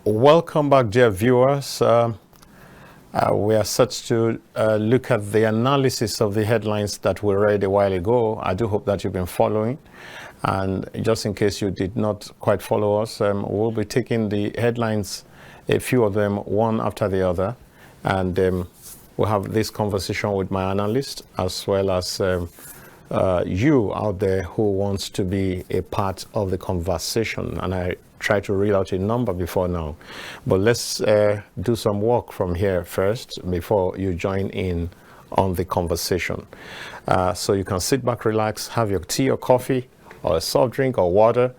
Welcome back, dear viewers. We are set to look at the analysis of the headlines that we read a while ago. I do hope that you've been following. And just in case you did not quite follow us, we'll be taking the headlines, a few of them, one after the other. And we'll have this conversation with my analyst, as well as you out there who wants to be a part of the conversation. And I try to read out a number before now, but let's do some work from here first before you join in on the conversation. So you can sit back, relax, have your tea or coffee or a soft drink or water,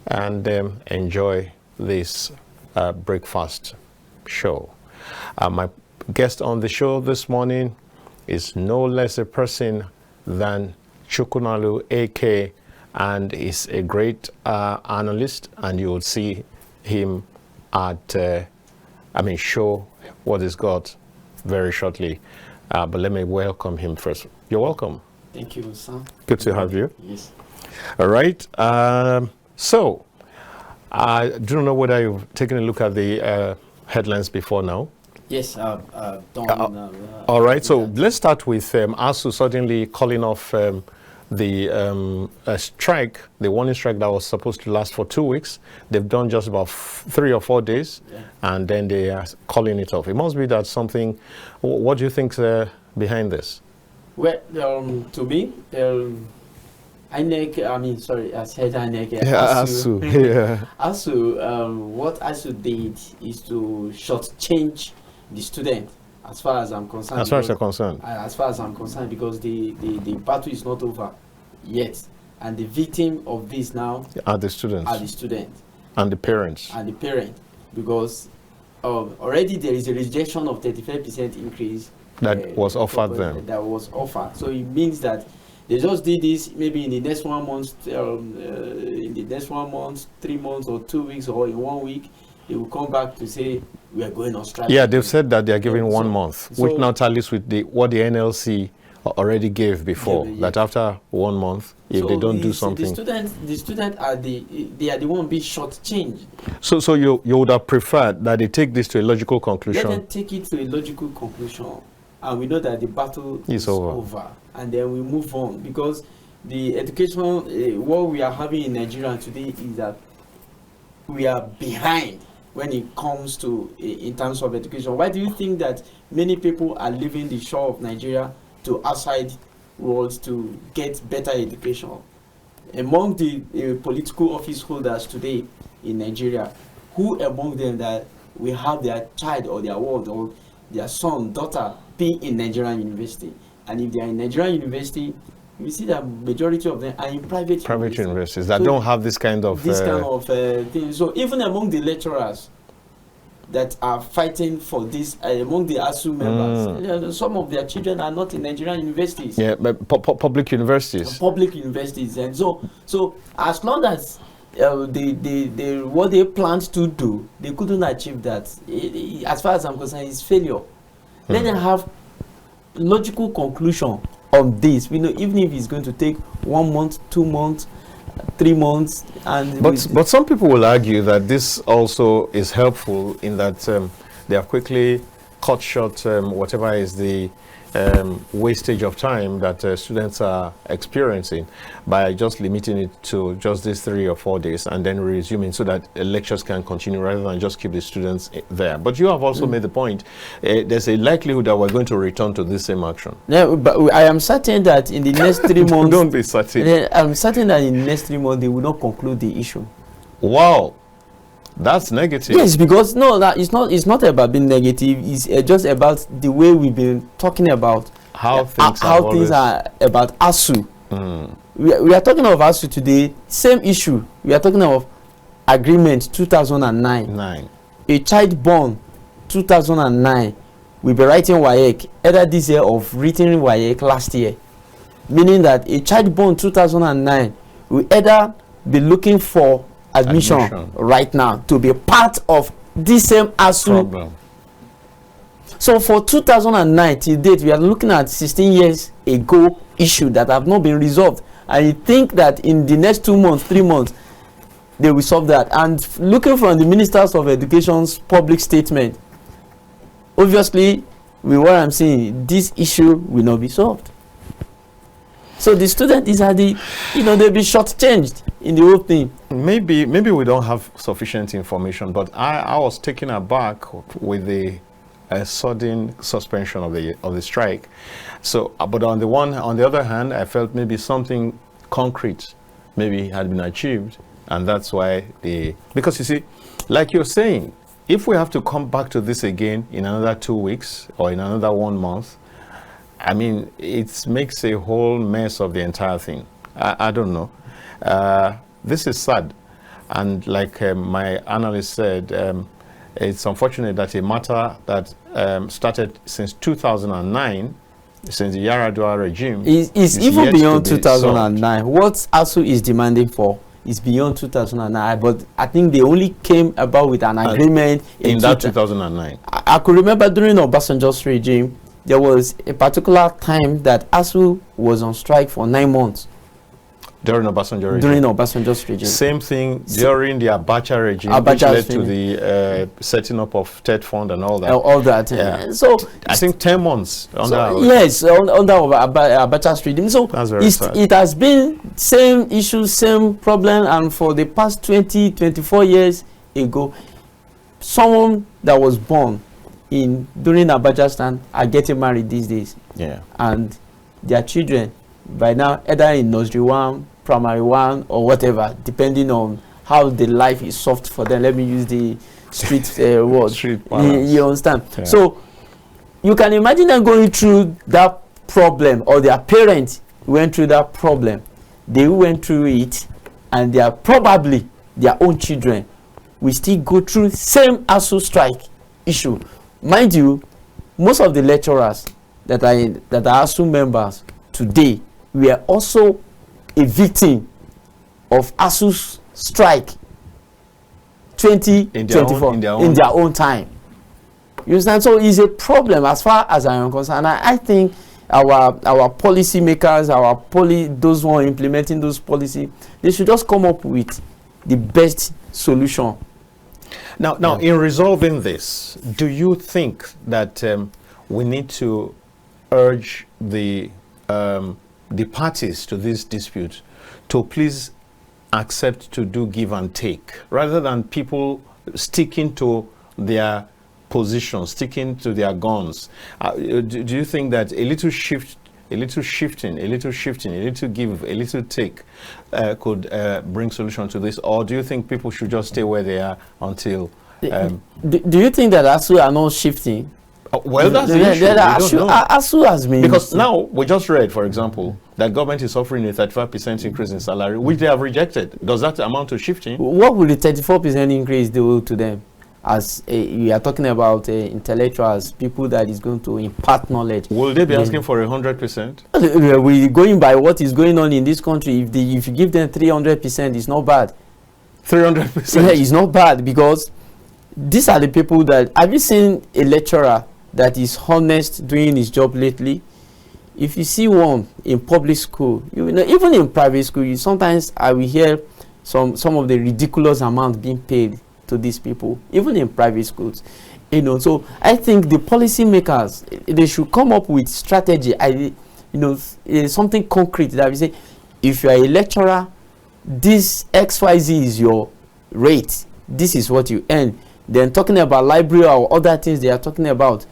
and enjoy this breakfast show. My guest on the show this morning is no less a person than Chukwunalu Eke, and is a great analyst, and you will see him at, show what he's got very shortly. But let me welcome him first. You're welcome. Thank you, Sam. Good to have you. Yes. All right. So, I don't know whether you've taken a look at the headlines before now. Yes, I've done. All right. So let's start with ASU suddenly calling off the strike, the warning strike that was supposed to last for 2 weeks. They've done just about 3 or 4 days, and then they are calling it off. It must be that something. What do you think's behind this? Well, to me, INEC, I said INEC. ASU. Yeah. ASU, what ASU did is to shortchange the student. As far as I'm concerned. As far as you're concerned. As far as I'm concerned, because the battle is not over yet. And the victim of this now are the students. And the parents. Because already there is a rejection of 35% increase. That was offered them. That was offered. So it means that they just did this maybe in the next 1 month, 3 months or 2 weeks or in 1 week. They will come back to say we are going on strike. Yeah, they've said that they are giving 1 month, which now tallies with what the NLC already gave before. That after 1 month, if they don't do something, the students are the one being shortchanged. So you would have preferred that they take this to a logical conclusion. Let them take it to a logical conclusion, and we know that the battle is over, and then we move on, because the education what we are having in Nigeria today is that we are behind when it comes to in terms of education. Why do you think that many people are leaving the shore of Nigeria to outside worlds to get better education? Among the political office holders today in Nigeria, who among them that will have their child or their ward or their son, daughter be in Nigerian university? And if they are in Nigerian university, we see that majority of them are in private universities that don't have this kind of thing. So even among the lecturers that are fighting for this, among the ASU members, some of their children are not in Nigerian universities. Yeah, but public universities. Public universities, and so as long as what they planned to do, they couldn't achieve that. As far as I'm concerned, it's failure. Let them have logical conclusion on this. We know even if it's going to take 1 month, 2 months, 3 months, and but some people will argue that this also is helpful in that they have quickly cut short whatever is the wastage of time that students are experiencing by just limiting it to just these 3 or 4 days and then resuming, so that lectures can continue rather than just keep the students there. But you have also made the point, there's a likelihood that we're going to return to this same action. Yeah, but I am certain that in the next 3 months don't be certain. I'm certain that in the next 3 months they will not conclude the issue. Wow, that's negative. Yes, because it's not about being negative. It's just about the way we've been talking about how things are about ASU. We are talking of ASU today. Same issue. We are talking of agreement 2009. A child born 2009 will be writing WAEC either this year or written WAEC last year, meaning that a child born 2009 will either be looking for admission right now to be part of this same ASU problem. So for 2009 till date, we are looking at 16 years ago issue that have not been resolved. I think that in the next 2 months, 3 months, they will solve that. And looking from the Ministers of Education's public statement, obviously, with what I'm saying, this issue will not be solved. So the student is at the, they'll be shortchanged in the whole thing. Maybe we don't have sufficient information, but I was taken aback with the sudden suspension of the strike. So, but on the other hand, I felt maybe something concrete maybe had been achieved, and that's why because you see, like you're saying, if we have to come back to this again in another 2 weeks or in another 1 month, I mean, it makes a whole mess of the entire thing. I don't know. This is sad. And like my analyst said, it's unfortunate that a matter that started since 2009, since the Yaradua regime, is even beyond 2009. What ASU is demanding for is beyond 2009, but I think they only came about with an agreement in that 2009. I could remember during Obasanjo's regime, there was a particular time that ASU was on strike for 9 months. During Obasanjo's regime? During Obasanjo's regime. Same thing during the Abacha regime, which led to the setting up of TED Fund and all that. All that. Yeah. So I think 10 months under yes, under Abacha's regime. So it has been same issue, same problem, and for the past 24 years ago, someone that was born during Abacha's time are getting married these days. Yeah. And their children by now either in nursery 1, primary 1, or whatever, depending on how the life is soft for them. Let me use the street word. Street you understand? Yeah. So you can imagine them going through that problem, or their parents went through that problem. They went through it, and they are probably their own children will still go through same ASU strike issue. Mind you, most of the lecturers that are ASU members today were also a victim of ASU's strike 2024 in their own time. You understand? So it's a problem as far as I am concerned. I think our policy makers, those who are implementing those policies, they should just come up with the best solution. Now, in resolving this, do you think that we need to urge the parties to this dispute to please accept to do give and take, rather than people sticking to their positions, sticking to their guns? Do you think that a little shifting, a little give, a little take could bring solution to this? Or do you think people should just stay where they are until... do you think that ASU are not shifting? Well, that's the issue. ASU has been... Because now, we just read, for example, that government is offering a 35% increase in salary, which they have rejected. Does that amount to shifting? What will the 34% increase do to them? As we are talking about intellectuals, people that is going to impart knowledge. Will they be asking for 100%? We're going by what is going on in this country. If you give them 300%, it's not bad. 300%? Yeah, it's not bad, because these are the people that... Have you seen a lecturer that is honest doing his job lately? If you see one in public school, even in private school, sometimes I will hear some of the ridiculous amount being paid to these people, even in private schools. So I think the policy makers, they should come up with strategy. Something concrete that we say, if you are a lecturer, this XYZ is your rate. This is what you earn. Then talking about library or other things they are talking about,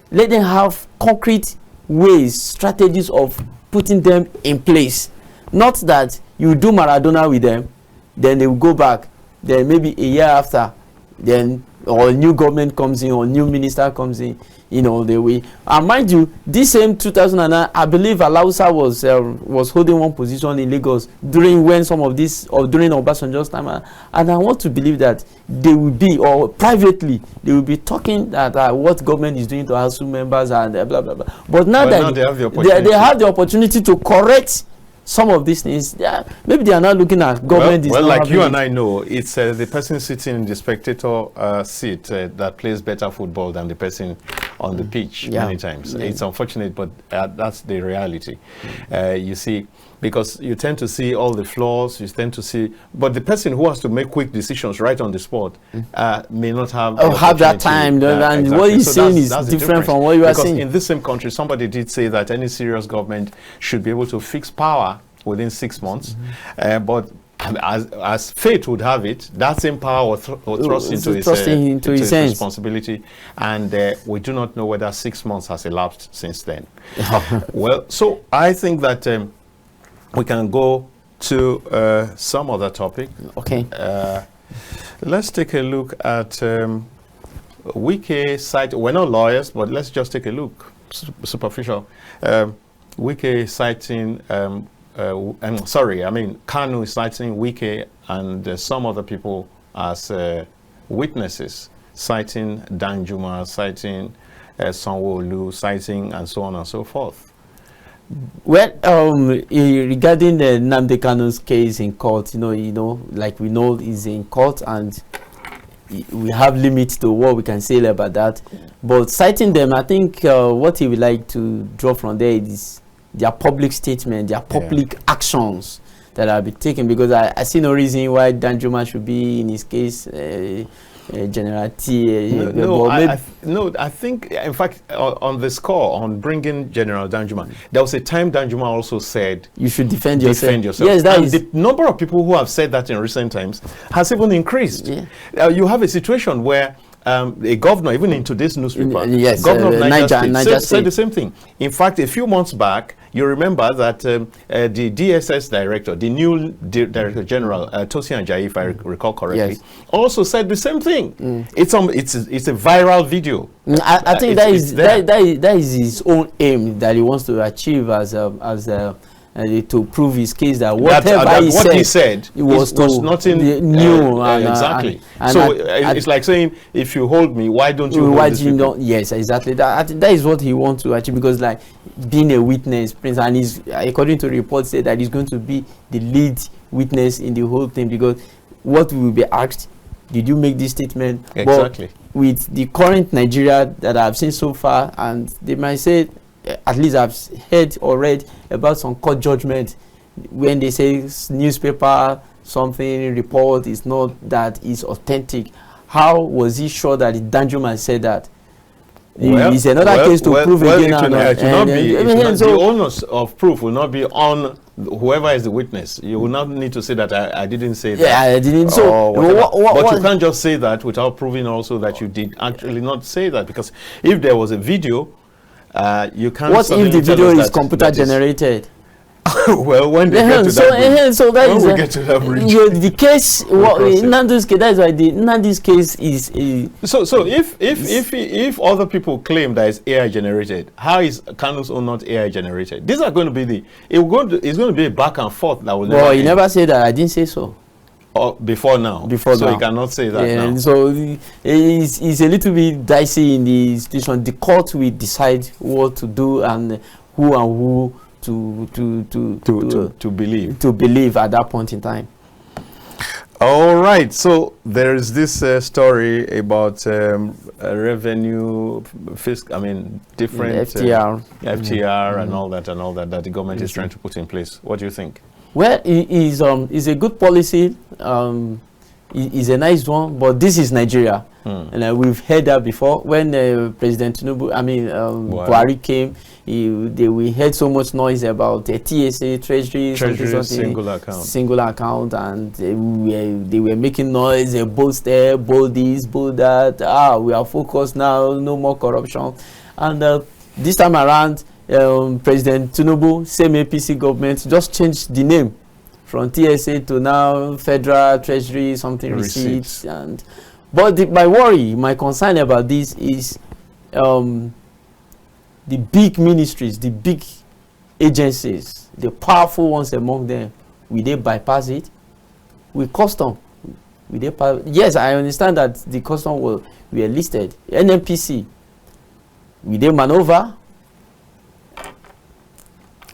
let them have concrete ways, strategies of putting them in place. Not that you do Maradona with them, then they will go back, then maybe a year after, then or a new government comes in or new minister comes in, the way. And mind you, this same 2009, I believe Alausa was holding one position in Lagos during Obasanjo's time, and I want to believe that they will be, or privately, they will be talking that what government is doing to ASU members and blah blah blah. But now they have the opportunity to correct some of these things. Maybe they are not looking at government. Well, like you and I know, it's the person sitting in the spectator seat that plays better football than the person on the pitch many times. It's unfortunate, but that's the reality. You see, because you tend to see all the flaws, you tend to see, but the person who has to make quick decisions right on the spot may not have that time. And exactly. what you're saying is different from what you are saying. Because in this same country, somebody did say that any serious government should be able to fix power within 6 months, but as fate would have it, that same power was thrust into his responsibility, and we do not know whether 6 months has elapsed since then. Well, so I think that we can go to some other topic. Okay. Let's take a look at Wike site. We're not lawyers, but let's just take a look, superficial. Wike citing Kanu is citing Wike and some other people as witnesses, citing Danjuma, citing Sanwo-Olu, citing and so on and so forth. Well, regarding the Nnamdi Kanu's case in court, like we know is in court, and we have limits to what we can say about that. But citing them, I think what he would like to draw from there is their public statement, their public actions that have been taken, because I see no reason why Danjuma should be in his case General T. I think, in fact, on the score, on bringing General Danjuma, there was a time Danjuma also said, you should defend yourself. Yes, the number of people who have said that in recent times has even increased. Yeah. You have a situation where a governor, even in today's newspaper, governor of Niger said the same thing. In fact, a few months back, you remember that the DSS director, the new Director General, Tosin Ajayi, if I recall correctly, also said the same thing. It's a viral video. I think that is his own aim that he wants to achieve as to prove his case that whatever he said it was nothing new. Exactly. It's like saying, if you hold me, why don't you hold these people? Yes, exactly. That is what he wants to achieve, because like being a witness, Prince, and he's, according to reports, said that he's going to be the lead witness in the whole thing, because what will be asked, did you make this statement? Exactly. But with the current Nigeria that I've seen so far, and they might say, at least I've heard or read about some court judgment when they say newspaper something report is not that is authentic. How was he sure that Danjuma said that? It's another case to prove again. The onus of proof will not be on whoever is the witness. You will not need to say that I didn't say that. Yeah, I didn't. So, but you can't just say that without proving also that you did actually not say that, because if there was a video, you can't. What if the video is computer generated? Well, when they get to that get to that bridge. The case, Nnamdi's case, that's why Nnamdi's case is. So if other people claim that it's AI generated, how is Kanu's own not AI generated? These are going to be it's going to be a back and forth that will never. Well, he never said that. I didn't say so. Before now. So he cannot say that now. So it's a little bit dicey in the situation. The court will decide what to do and who to believe at that point in time. All right. So there is this story about revenue, different FTR and all that the government is trying to put in place. What do you think? Well, it's a good policy. It's a nice one, but this is Nigeria, and we've heard that before. When President Tinubu, Buhari came, we heard so much noise about the TSA, Treasury single account, and they were making noise, bold there, bold this, bold that. We are focused now, no more corruption, and this time around, President Tinubu, same APC government, just changed the name from TSA to now Federal Treasury something receipts. But my concern about this is the big ministries, the big agencies, the powerful ones among them, will they bypass it? With custom, will they yes, I understand that the custom were listed. NNPC, will they maneuver?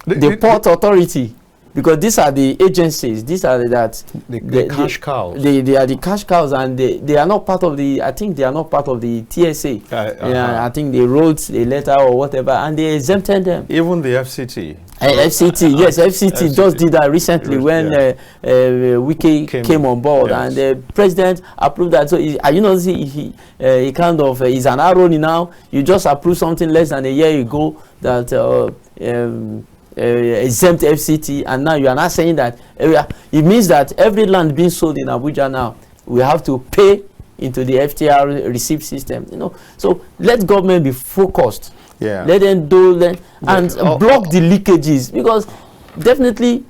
The port authority, because these are the agencies, these are the cash cows. They are the cash cows, and they are not part of the, I think they are not part of the TSA. I think they wrote a letter or whatever, and they exempted them. Even the FCT. FCT, yes, FCT just did that recently when Wike came on board, and the president approved that. So, he kind of is an irony now. You just approved something less than a year ago that exempt FCT, and now you are not saying that. It means that every land being sold in Abuja now, we have to pay into the FTR receipt system. So let government be focused. Yeah. Let them do that and block the leakages, because definitely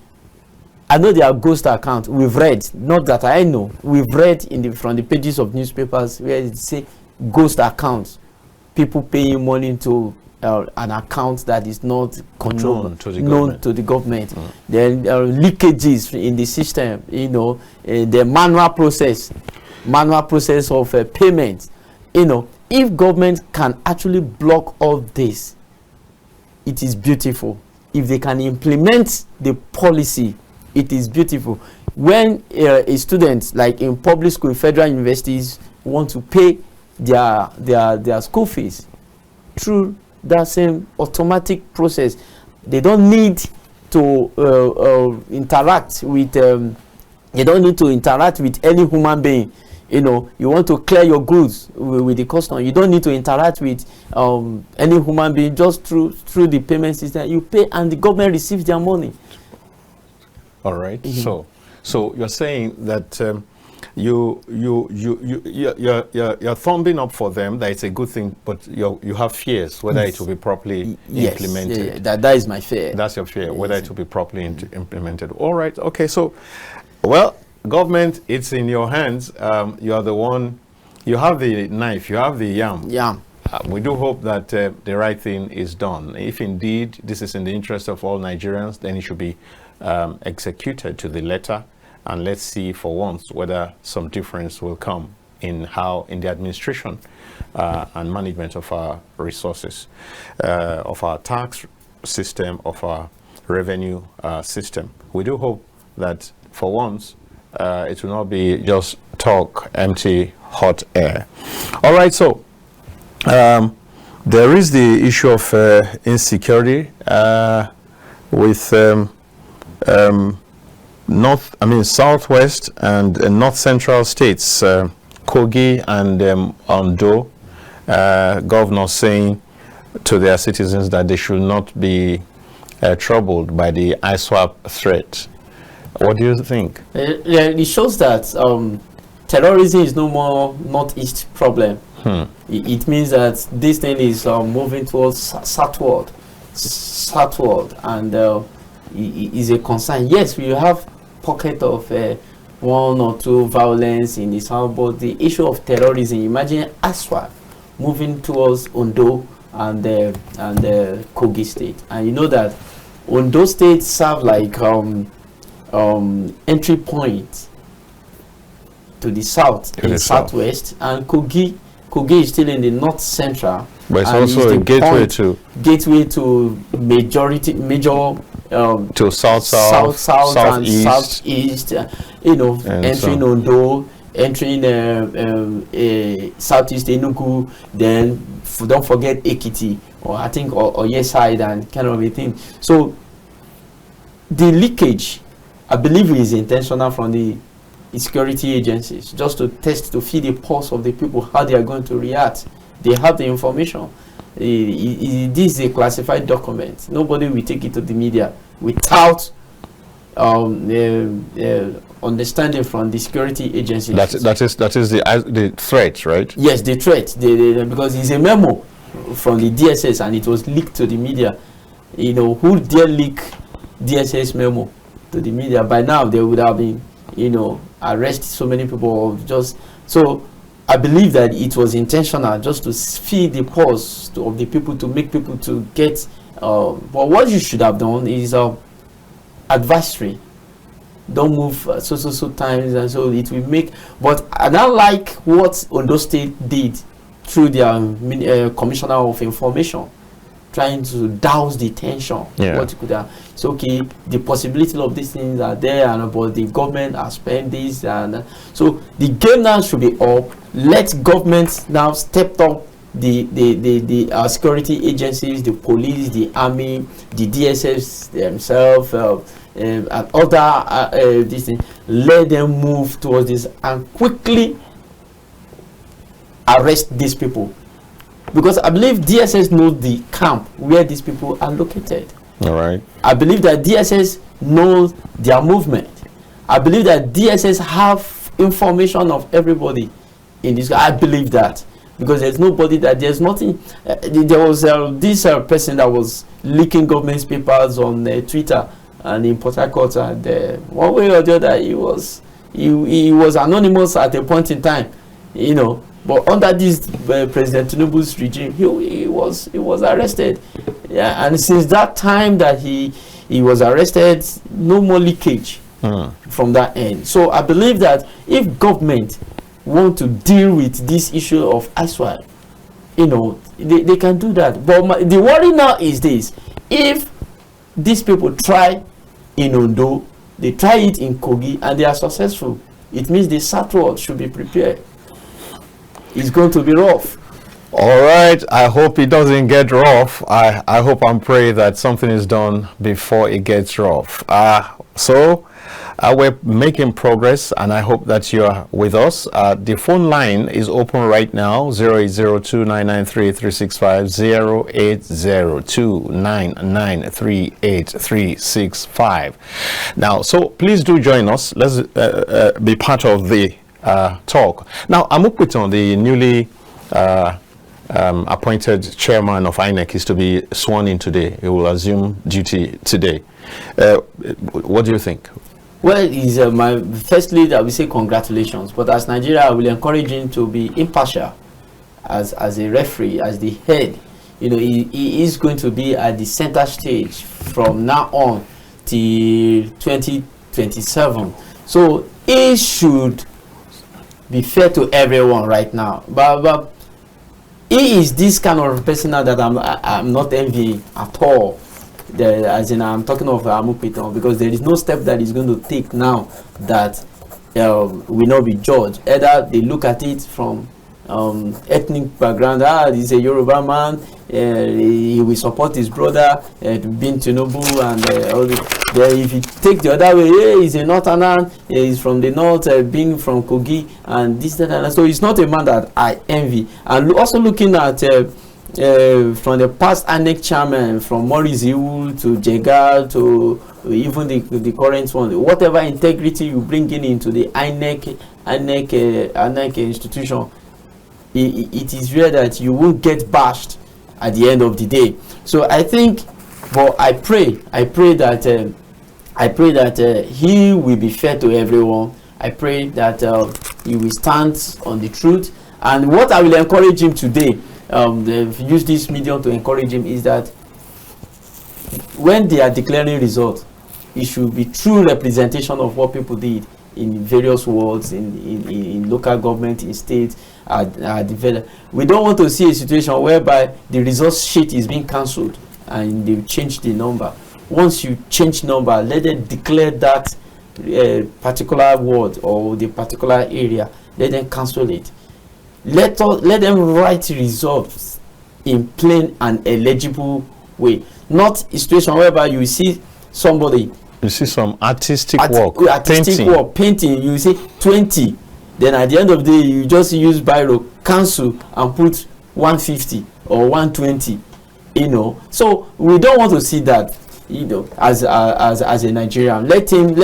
I know there are ghost accounts. We've read, not that I know, we've read from the pages of newspapers where it say ghost accounts, people paying money into an account that is not controlled, known to the government. Then leakages in the system, the manual process of payment. If government can actually block all this, it is beautiful. If they can implement the policy, it is beautiful. When a student, like in public school, federal universities, want to pay their school fees through that same automatic process, they don't need to interact with any human being. You want to clear your goods with the customer, you don't need to interact with any human being, just through the payment system. You pay and the government receives their money. All right. So you're saying that you're thumbing up for them that it's a good thing, but you have fears whether it will be properly implemented. Yeah, that is my fear. That's your fear, whether it will be properly implemented. All right. Okay. So, well, government, it's in your hands. You are the one. You have the knife. You have the yam. Yeah. We do hope that the right thing is done. If indeed this is in the interest of all Nigerians, then it should be executed to the letter. And let's see for once whether some difference will come in the administration and management of our resources, of our tax system, of our revenue system. We do hope that for once it will not be just talk, empty, hot air. All right, so there is the issue of insecurity with southwest and north central states, Kogi and Ondo, governors saying to their citizens that they should not be troubled by the ISWAP threat. What do you think? It shows that terrorism is no more northeast problem. It means that this thing is moving towards southward, and is a concern. Yes, we have pocket of one or two violence in the south, but the issue of terrorism, imagine Aswa moving towards Ondo and Kogi state, and you know that Ondo state serve like entry point to the south in southwest, and Kogi is still in the north central, but it's also a gateway to major to south and southeast, entering Ondo, entering southeast Enugu, then don't forget Ekiti, or I think or yes side, and kind of a thing. So the leakage, I believe, is intentional from the security agencies, just to feel the pulse of the people, how they are going to react. They have the information. This is a classified document. Nobody will take it to the media without understanding from the security agency. That is the threat, right? Yes, the threat. Because it's a memo from the DSS and it was leaked to the media. Who dare leak DSS memo to the media? By now they would have been, arrested so many people. So I believe that it was intentional, just to feed the pulse of the people, to make people to get. But what you should have done is advisory. Don't move so times, and so it will make. But I don't like what Ondo State did through their commissioner of information. trying to douse the tension. Yeah. What could have? It's okay. The possibility of these things are there, and but the government has spent this, and so the game now should be up. Let government now step up the security agencies, the police, the army, the DSS themselves, and other this thing. Let them move towards this and quickly arrest these people, because I believe DSS knows the camp where these people are located. All right. I believe that DSS knows their movement. I believe that DSS have information of everybody in this. I believe that, because there's nobody that there's nothing. There was this person that was leaking government's papers on Twitter and in Port Harcourt, and one way or the other he was anonymous at a point in time, you know. But under this President Tinubu's regime, he was arrested. Yeah, and since that time that he was arrested, no more leakage from that end. So I believe that if government want to deal with this issue of ISWAP, you know, they can do that. But the worry now is this: if these people try in Ondo, they try it in Kogi, and they are successful, it means the Southward should be prepared. It's going to be rough. All right. I hope it doesn't get rough. I hope and pray that something is done before it gets rough. So we're making progress, and I hope that you are with us. The phone line is open right now, 0802-993-365, 0802-993-8365. Now, so please do join us. Let's be part of the talk. Now, Amukpiton, the newly appointed chairman of INEC, is to be sworn in today. He will assume duty today. What do you think? Well, firstly, I will say congratulations. But as Nigeria, I will encourage him to be impartial as a referee, as the head. You know, he is going to be at the center stage from now on till 2027. So he should be fair to everyone right now. But he is this kind of person now that I'm not envying at all. As in, I'm talking of Amukpiton, because there is no step that he's going to take now that will not be judged. Either they look at it from ethnic background. He's a Yoruba man. He will support his brother, Bin Tinubu, and all the. If you take the other way, he's a northerner. He's from the north, being from Kogi, and this, that, and that. So he's not a man that I envy. And also looking at from the past INEC chairman, from Maurice Iwu to Jega to even the current one, whatever integrity you bring into the INEC institution, it is rare that you won't get bashed at the end of the day. So I think, but I pray that he will be fair to everyone. I pray that he will stand on the truth. And what I will encourage him today, they've used this medium to encourage him, is that when they are declaring results, it should be true representation of what people did in various wards, in local government, in states. We don't want to see a situation whereby the results sheet is being cancelled and they change the number. Once you change number, let them declare that particular ward or the particular area. Let them cancel it. Let them write results in plain and eligible way. Not a situation whereby you see somebody. You see some artistic work, painting. You see 20. Then at the end of the day, you just use biro, cancel, and put 150 or 120. You know, so we don't want to see that. You know, as a Nigerian,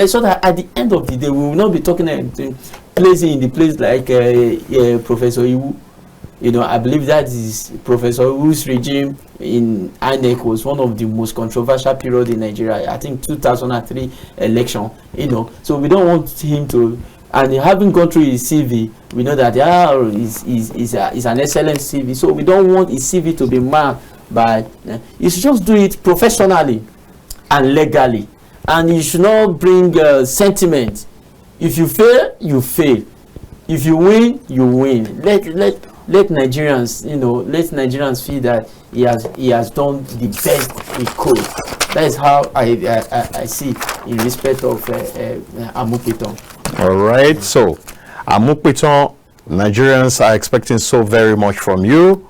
so that at the end of the day, we will not be talking placing in the place like Professor Iwu. You know, I believe that is Professor Iwu's regime in INEC was one of the most controversial period in Nigeria. I think 2003 election. You know, so we don't want him to. And having gone through his CV, we know that is an excellent CV. So we don't want his CV to be marked by. You should just do it professionally and legally, and you should not bring Sentiment. If you fail, you fail. If you win, you win. Let let Nigerians, let Nigerians feel that he has done the best he could. That is how I see it in respect of Amupiton. All right, so Amupiton, Nigerians are expecting so very much from you,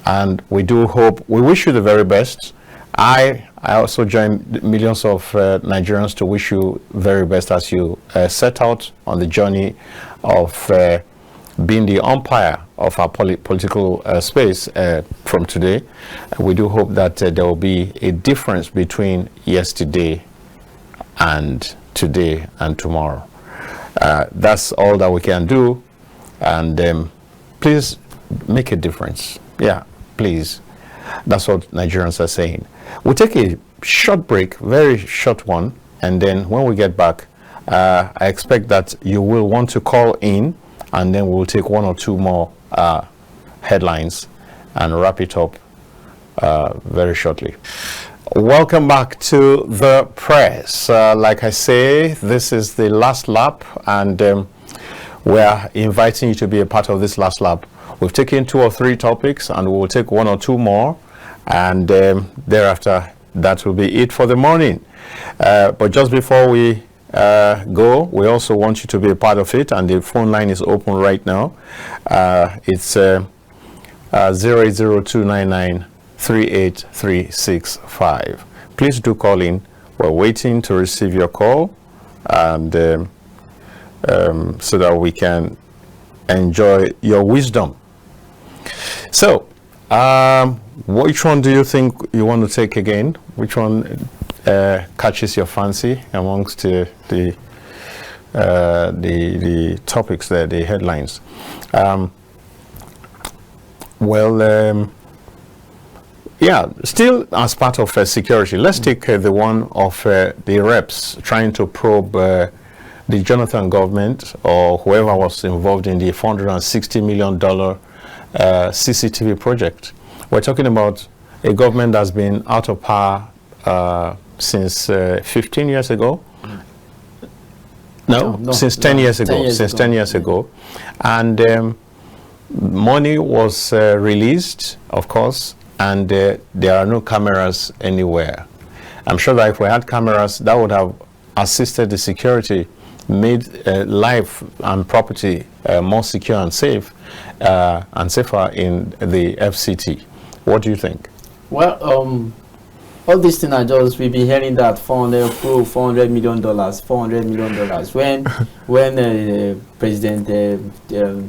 and we wish you the very best. I also join millions of Nigerians to wish you very best as you set out on the journey of being the umpire of our political space from today. We do hope that there will be a difference between yesterday and today and tomorrow. That's all that we can do, and please make a difference. Yeah, please. That's what Nigerians are saying. We'll take a short break, very short one, and then when we get back, I expect that you will want to call in, and then we'll take one or two more headlines and wrap it up very shortly. Welcome back to the press. Like I say, this is the last lap, and we're inviting you to be a part of this last lap. We've taken 2 or 3 topics, and we'll take 1 or 2 more, and thereafter, that will be it for the morning. But just before we go, we also want you to be a part of it, and the phone line is open right now. It's 08029938365. Please do call in. We're waiting to receive your call, and so that we can enjoy your wisdom. So, which one do you think you want to take again? Which one catches your fancy amongst the topics there, the headlines? Yeah, still as part of security, let's take the one of the reps trying to probe the Jonathan government or whoever was involved in the $460 million CCTV project. We're talking about a government that's been out of power since 15 years ago. No, since 10 years ago. Since 10 years ago. And money was released, of course, and there are no cameras anywhere. I'm sure that if we had cameras, that would have assisted the security, made life and property more secure and safe and safer in the FCT. What do you think? Well, all these things are just, we've been hearing that $400 million, $400 million. When President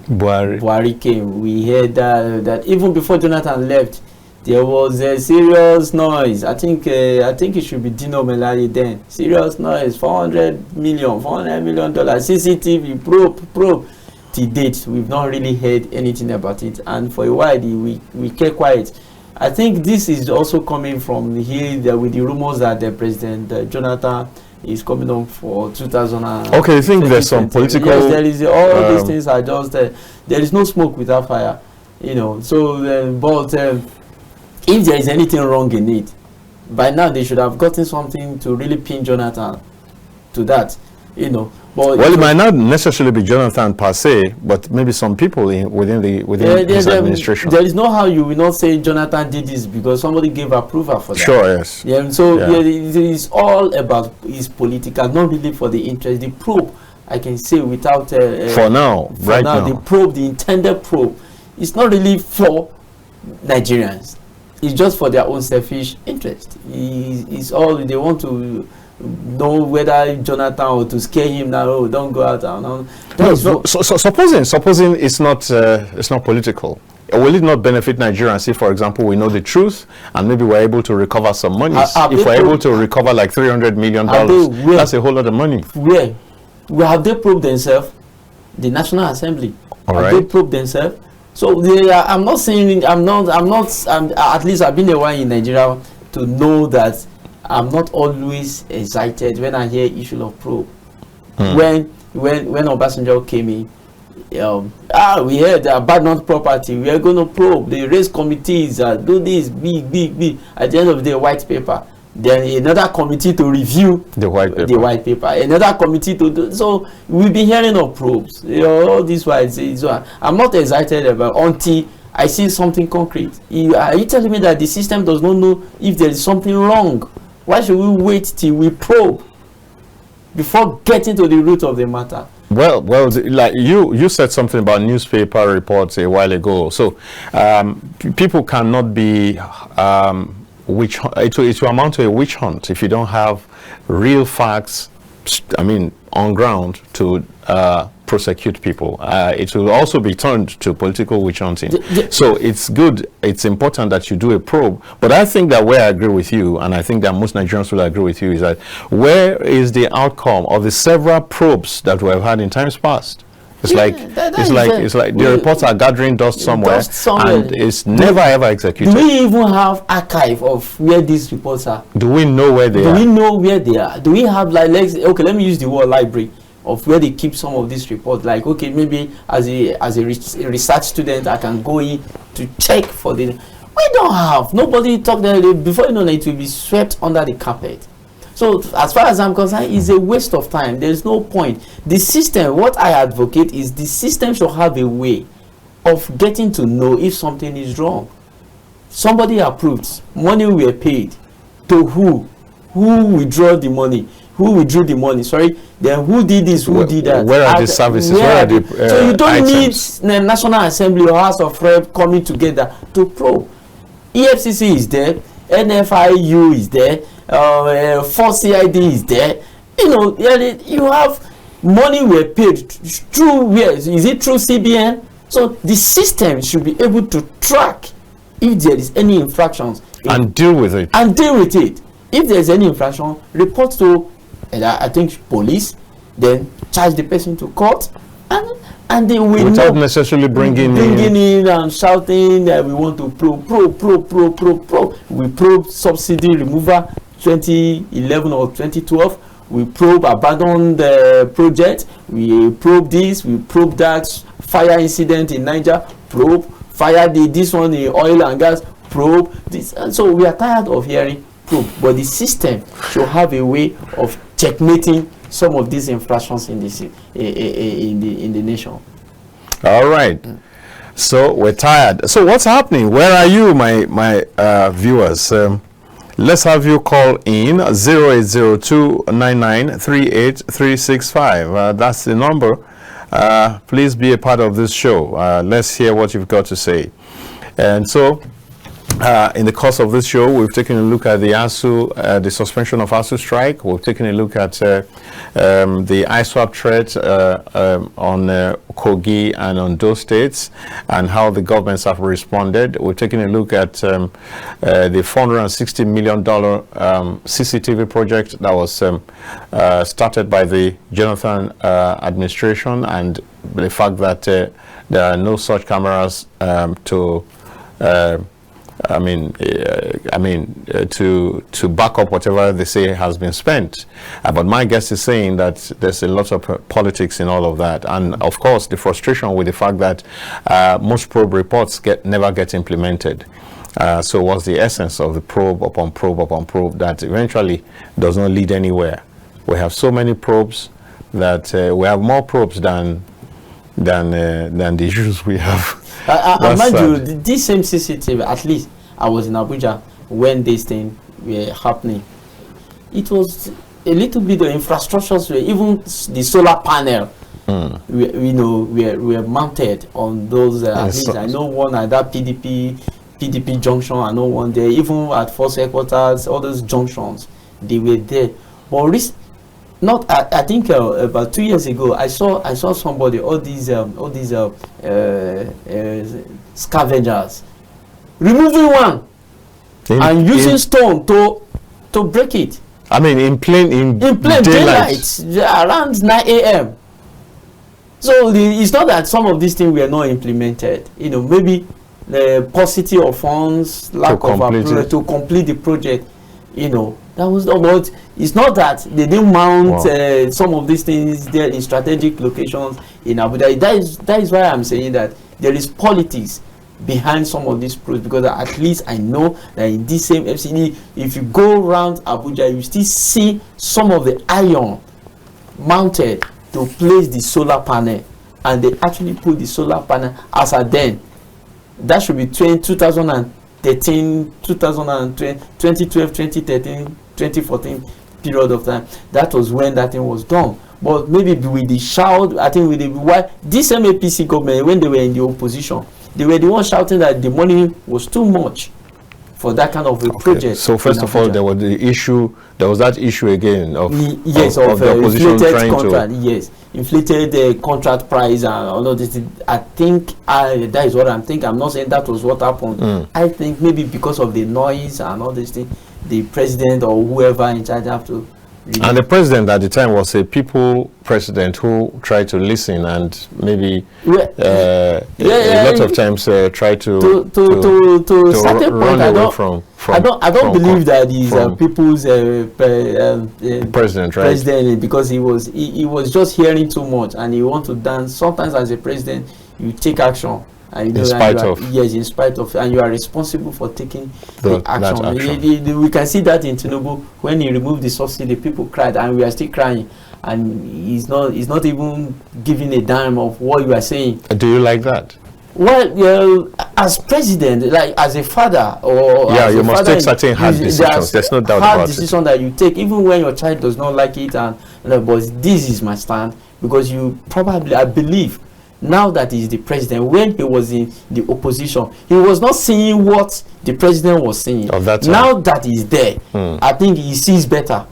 Buhari came, we heard that even before Jonathan left, there was a serious noise. I think it should be Dino Melari then. Serious noise, $400 million, CCTV probe. To date, we've not really heard anything about it, and for a while we kept quiet. I think this is also coming from here with the rumors that the President Jonathan is coming on for 2000. Okay, I think there's some political. Yes, there is all these things are just there is no smoke without fire, So, but if there is anything wrong in it, by now they should have gotten something to really pin Jonathan to that, But well, it might not necessarily be Jonathan per se, but maybe some people within his administration. There is no how you will not say Jonathan did this because somebody gave approval for that. Sure, yes. Yeah, so it is all about his political, not really for the interest. The probe, I can say without for now, the probe, the intended probe, it's not really for Nigerians. It's just for their own selfish interest. It's all they want to know whether Jonathan or to scare him now. Oh, don't go out. So supposing it's not political. Will it not benefit Nigerians if, for example, we know the truth and maybe we're able to recover some money? If we're able to recover like $300 million, that's a whole lot of money. Where have they proved themselves? The National Assembly. Have they proved themselves? So I'm not saying at least I've been a while in Nigeria to know that I'm not always excited when I hear issue of probe. When Obasanjo came in, we heard abandoned property. We are going to probe. They raise committees, do this, big. At the end of the day, white paper. then another committee to review the white paper, another committee to do. So we'll be hearing of probes. You know, all this why I'm not excited about until I see something concrete. Are you telling me that the system does not know if there is something wrong? Why should we wait till we probe before getting to the root of the matter? Well, like you said something about newspaper reports a while ago. So people cannot be it will amount to a witch hunt if you don't have real facts, I mean, on ground to prosecute people. It will also be turned to political witch hunting. So it's good, it's important that you do a probe. But I think that where I agree with you, and I think that most Nigerians will agree with you, is that where is the outcome of the several probes that we have had in times past? It's like the reports are gathering dust somewhere, and it's never ever executed. Do we even have archive of where these reports are? Do we know where they are? Do we know where they are? Do we have like let me use the word library of where they keep some of these reports? Like, okay, maybe as a research student, I can go in to check for the. We don't have. Nobody talked there before. You know, it will be swept under the carpet. So as far as I'm concerned, it's a waste of time. There's no point. The system, what I advocate is the system should have a way of getting to know if something is wrong. Somebody approved, money were paid. To who? Who withdraw the money? Who withdrew the money? Sorry. Then who did this? Who did that? Where are the services? Where are the so you don't items? need the National Assembly or House of Rep coming together to probe. EFCC is there. NFIU is there. 4CID is there. You know, you have money were paid through where? Is it through CBN? So the system should be able to track if there is any infractions and deal with it. And deal with it. If there is any infraction, report to I think police, then charge the person to court, and they will without necessarily bringing in and shouting that we want to probe. We probe subsidy removal 2011 or 2012. We probe abandoned project. We probe this. We probe that fire incident in Niger. Probe fire this one in oil and gas. Probe this. And so we are tired of hearing probe. But the system should have a way of checkmating some of these infractions in the nation. All right. So we're tired. So what's happening? Where are you, my viewers? Let's have you call in 0802-9938-365. That's the number. Please be a part of this show. Let's hear what you've got to say. And so, in the course of this show, we've taken a look at the ASU, the suspension of ASU strike. We've taken a look at the ISWAP threat on Kogi and on those states, and how the governments have responded. We've taken a look at the $460 million CCTV project that was started by the Jonathan administration, and the fact that there are no such cameras to back up whatever they say has been spent. But my guest is saying that there's a lot of politics in all of that. And of course, the frustration with the fact that most probe reports never get implemented. So what's the essence of the probe upon probe upon probe that eventually does not lead anywhere? We have so many probes that we have more probes than the issues we have. I mind you, this same CCTV, at least I was in Abuja when this thing were happening. It was a little bit of infrastructures, even the solar panel, we were mounted on those. At least I know one at that PDP junction. I know one there, even at Force Headquarters, all those junctions, they were there. But I think about 2 years ago, I saw somebody, all these scavengers removing one and using stone to break it. I mean, in plain daylight around 9 a.m. So it's not that some of these things were not implemented. Maybe the paucity of funds, lack of approval to complete the project. That was about. It's not that they didn't mount some of these things there in strategic locations in Abuja. That is why I'm saying that there is politics behind some of these pros, because at least I know that in this same FCD, if you go around Abuja, you still see some of the iron mounted to place the solar panel, and they actually put the solar panel as at then. That should be 2013, 2012, 2013, 2014 period of time. That was when that thing was done. But maybe with the shout, I think with the why this MAPC government, when they were in the opposition, they were the ones shouting that the money was too much for that kind of a project. So first of all, there was the issue. There was that issue again of yes, of the opposition inflated trying contract. Yes, inflated contract price and all of this. I think that is what I'm thinking. I'm not saying that was what happened. I think maybe because of the noise and all this thing, the president or whoever in charge have to. And the president at the time was a people president who tried to listen and maybe a lot of times try to certain point. I don't believe that he's people's president, right? President, because he was just hearing too much and he want to dance. Sometimes as a president, you take action. And in spite of, yes, in spite of, and you are responsible for taking the action. We can see that in Tinubu when he removed the subsidy, people cried, and we are still crying, and he's not even giving a dime of what you are saying. Do you like that? Well, as president, like as a father, or you must take certain hard decisions. There's no doubt about it. Hard decision that you take, even when your child does not like it, and but this is my stand, because you probably, I believe. Now that he's the president, when he was in the opposition, he was not seeing what the president was saying. Now that he's there, I think he sees better.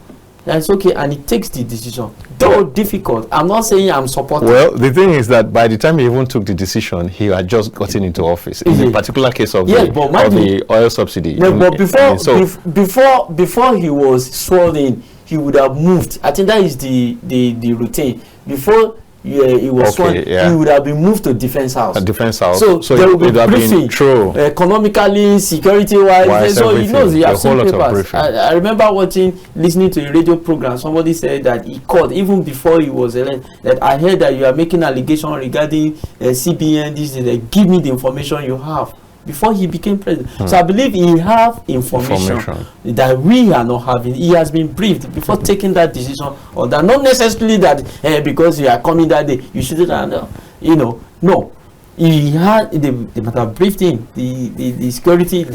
And it's okay, and he takes the decision. Though difficult, I'm not saying I'm supporting. Well, the thing is that by the time he even took the decision, he had just gotten into office. In the particular case of the oil subsidy. No, but before he was sworn in, he would have moved. I think that is the routine. Before he was sworn, he would have been moved to defense house. A defense house. So there will be briefing, economically, security-wise. So he knows he has seen papers. I remember listening to a radio program. Somebody said that he called even before he was elected. That I heard that you are making allegation regarding CBN. This is give me the information you have. Before he became president. So I believe he have information that we are not having. He has been briefed before taking that decision, or that not necessarily that because you are coming that day you shouldn't. No. He had they might have briefed him. The security.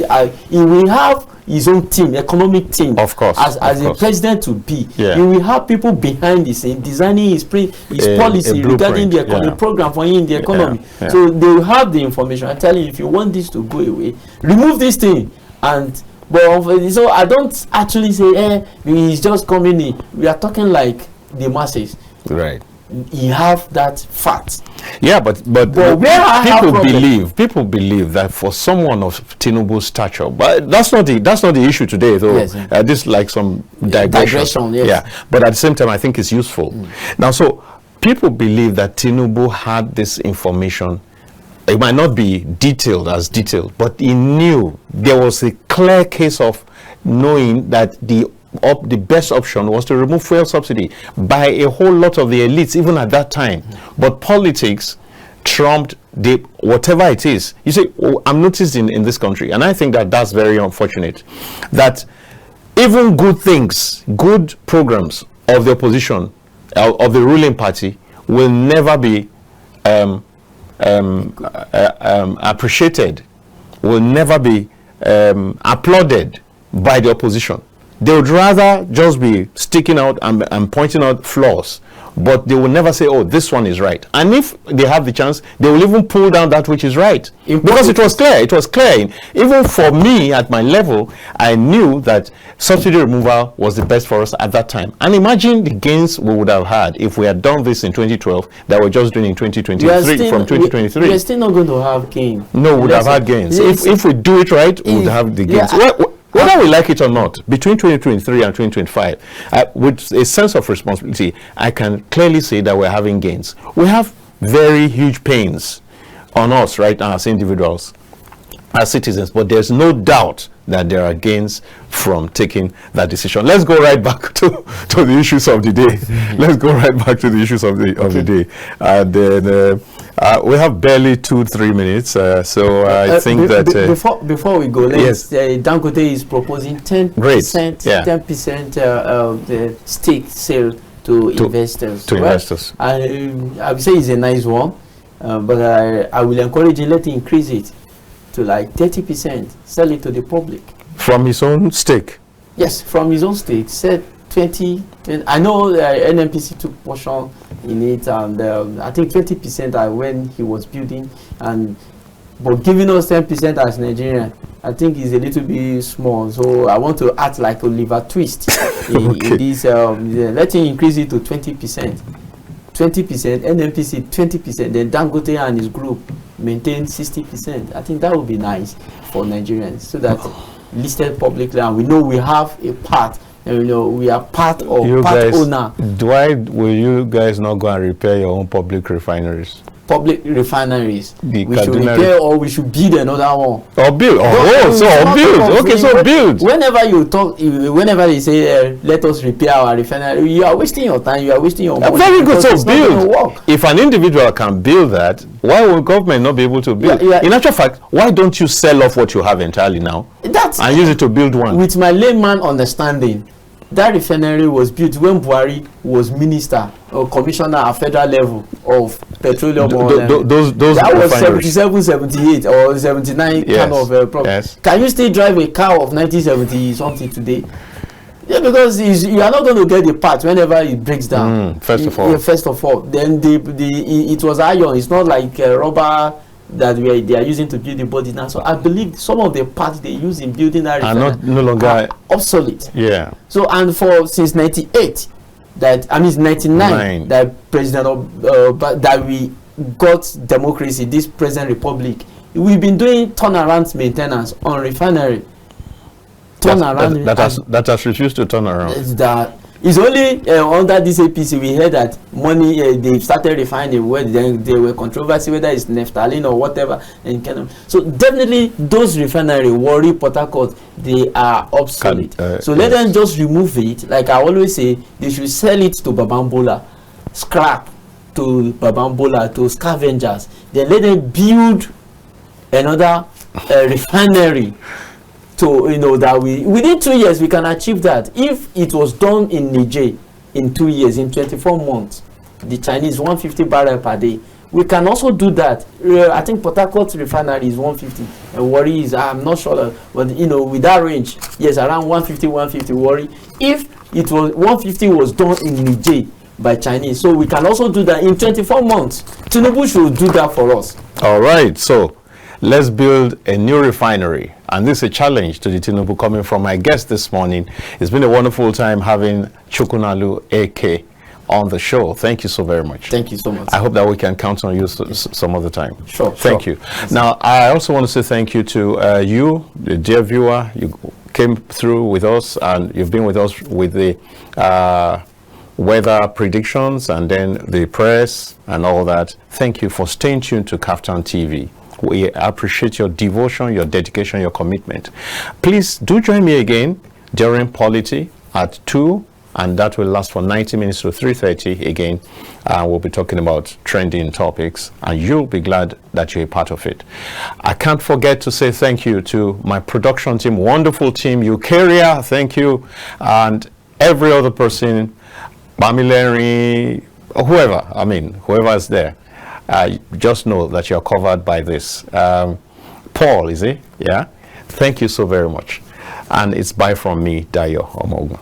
He will have his own team, economic team. Of course, as a president to be. He will have people behind the scene designing his policy regarding the economic program for him in the economy. So they will have the information. I tell you, if you want this to go away, remove this thing. So I don't actually say, he's just coming in. We are talking like the masses. Right. You have that fact. Yeah, but people believe that for someone of Tinubu's stature, but that's not the issue today, though. Yes, this is like some digression. Yes. Yeah, but at the same time, I think it's useful. Now, so people believe that Tinubu had this information. It might not be detailed, but he knew there was a clear case of knowing that the best option was to remove fuel subsidy by a whole lot of the elites, even at that time. But politics trumped whatever it is. You see, I'm noticed in this country, and I think that that's very unfortunate, that even good things, good programs of the opposition, of the ruling party, will never be appreciated, will never be applauded by the opposition. They would rather just be sticking out and pointing out flaws, but they will never say, oh, this one is right. And if they have the chance, they will even pull down that which is right. Because it was clear. It was clear. Even for me, at my level, I knew that subsidy removal was the best for us at that time. And imagine the gains we would have had if we had done this in 2012 that we're just doing in 2023, from 2023. We're still not going to have gains. No, we would have had gains. If we do it right, we would have the gains. Whether we like it or not, between 2023 and 2025, with a sense of responsibility, I can clearly say that we're having gains. We have very huge pains on us right now as individuals, as citizens, but there's no doubt that there are gains from taking that decision. Let's go right back to the issues of the day. Let's go right back to the issues of the day. We have barely 2-3 minutes, so I think that before we go, let's Dangote is proposing 10%, 10% the stake sale to investors. To investors, I would say it's a nice one, but I will encourage him, let him increase it to like 30%, sell it to the public from his own stake. Yes, from his own stake. Said 20. I know NNPC took portion in it, and I think 20% are when he was building, but giving us 10% as Nigerian, I think is a little bit small. So I want to act like Oliver Twist in this. Let him increase it to 20%. 20%, NNPC 20%, then Dangote and his group maintain 60%. I think that would be nice for Nigerians, so that listed publicly, and we know we have a part, and we are part of owner. Why will you guys not go and repair your own public refineries? Public refineries. We should repair, or we should build another one. Or build. Build. Okay, so build. Whenever you talk, whenever they say, let us repair our refinery, you are wasting your time, you are wasting your money. Very good, so build. If an individual can build that, why will government not be able to build? In actual fact, why don't you sell off what you have entirely now and use it to build one? With my layman understanding, that refinery was built when Buhari was minister or commissioner at federal level of petroleum. That was 77, 78 or 79 kind of problem. Yes. Can you still drive a car of 1970 something today? Yeah, because you are not going to get the part whenever it breaks down. First of all, then it was iron. It's not like rubber that they are using to build the body now. So I believe some of the parts they use in building that are no longer obsolete. Yeah. So since 98, that I mean 99, that that we got democracy, this present republic, we've been doing turnaround maintenance on refinery. That has refused to turn around. It's only under this APC we heard that money they started refining where there were controversy whether it's naphthalene or whatever, and so definitely those refinery, Warri, Port Harcourt, they are obsolete. So let them just remove it. Like I always say, they should sell it to Babambola, scrap to Babambola, to scavengers. Then let them build another refinery. So that within 2 years we can achieve that. If it was done in Niger in 2 years, in 24 months, the Chinese 150 barrel per day, we can also do that. I think Port Harcourt refinery is 150, and Warri is, I'm not sure, but with that range, yes, around 150 Warri. If it was 150 was done in Niger by Chinese, so we can also do that in 24 months. Tinubu should do that for us. All right, so let's build a new refinery. And this is a challenge to the Tinubu coming from my guest this morning. It's been a wonderful time having Chukwunalu Eke on the show. Thank you so very much. Thank you so much. I hope that we can count on you some other time. Sure. Thank you. Now, I also want to say thank you to you, the dear viewer. You came through with us, and you've been with us with the weather predictions and then the press and all that. Thank you for staying tuned to Kaftan TV. We appreciate your devotion, your dedication, your commitment. Please do join me again during Polity at 2, and that will last for 90 minutes to 3:30 again. We'll be talking about trending topics, and you'll be glad that you're a part of it. I can't forget to say thank you to my production team, wonderful team, Eukarya, thank you, and every other person, Bamileri, whoever is there. Just know that you're covered by this. Paul, is he? Yeah? Thank you so very much. And it's bye from me, Dayo Omogun.